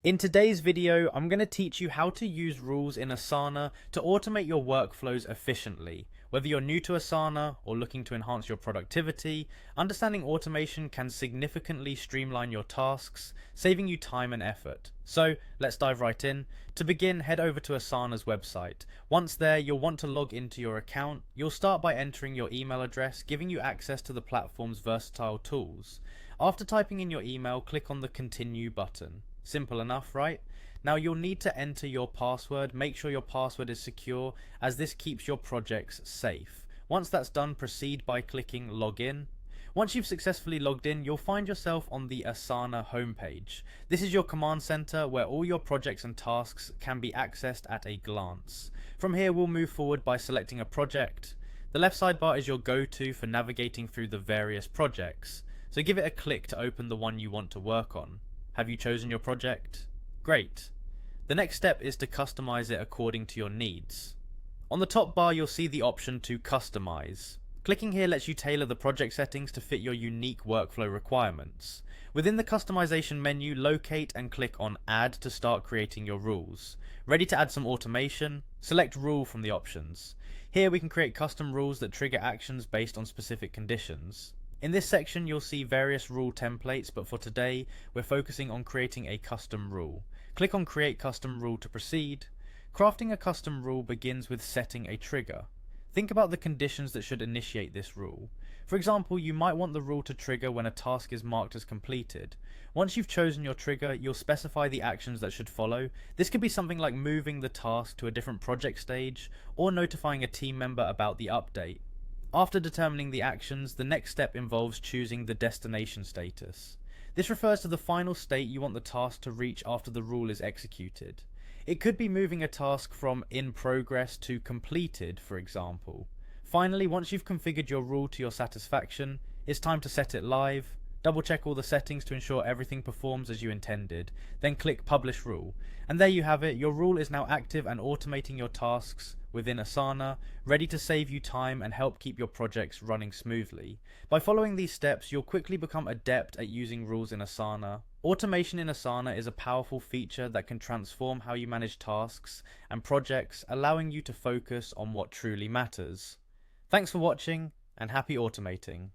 In today's video, I'm going to teach you how to use rules in Asana to automate your workflows efficiently. Whether you're new to Asana or looking to enhance your productivity, understanding automation can significantly streamline your tasks, saving you time and effort. So let's dive right in. To begin, head over to Asana's website. Once there, you'll want to log into your account. You'll start by entering your email address, giving you access to the platform's versatile tools. After typing in your email, click on the Continue button. Simple enough, right? Now you'll need to enter your password. Make sure your password is secure, as this keeps your projects safe. Once that's done, proceed by clicking Login. Once you've successfully logged in, you'll find yourself on the Asana homepage. This is your command center where all your projects and tasks can be accessed at a glance. From here, we'll move forward by selecting a project. The left sidebar is your go-to for navigating through the various projects, so give it a click to open the one you want to work on. Have you chosen your project? Great. The next step is to customize it according to your needs. On the top bar, you'll see the option to customize. Clicking here lets you tailor the project settings to fit your unique workflow requirements. Within the customization menu, locate and click on Add to start creating your rules. Ready to add some automation? Select Rule from the options. Here we can create custom rules that trigger actions based on specific conditions. In this section, you'll see various rule templates, but for today, we're focusing on creating a custom rule. Click on Create Custom Rule to proceed. Crafting a custom rule begins with setting a trigger. Think about the conditions that should initiate this rule. For example, you might want the rule to trigger when a task is marked as completed. Once you've chosen your trigger, you'll specify the actions that should follow. This could be something like moving the task to a different project stage, or notifying a team member about the update. After determining the actions, the next step involves choosing the destination status. This refers to the final state you want the task to reach after the rule is executed. It could be moving a task from in progress to completed, for example. Finally, once you've configured your rule to your satisfaction, it's time to set it live. Double check all the settings to ensure everything performs as you intended, then click Publish Rule. And there you have it, your rule is now active and automating your tasks within Asana, ready to save you time and help keep your projects running smoothly. By following these steps, you'll quickly become adept at using rules in Asana. Automation in Asana is a powerful feature that can transform how you manage tasks and projects, allowing you to focus on what truly matters. Thanks for watching, and happy automating.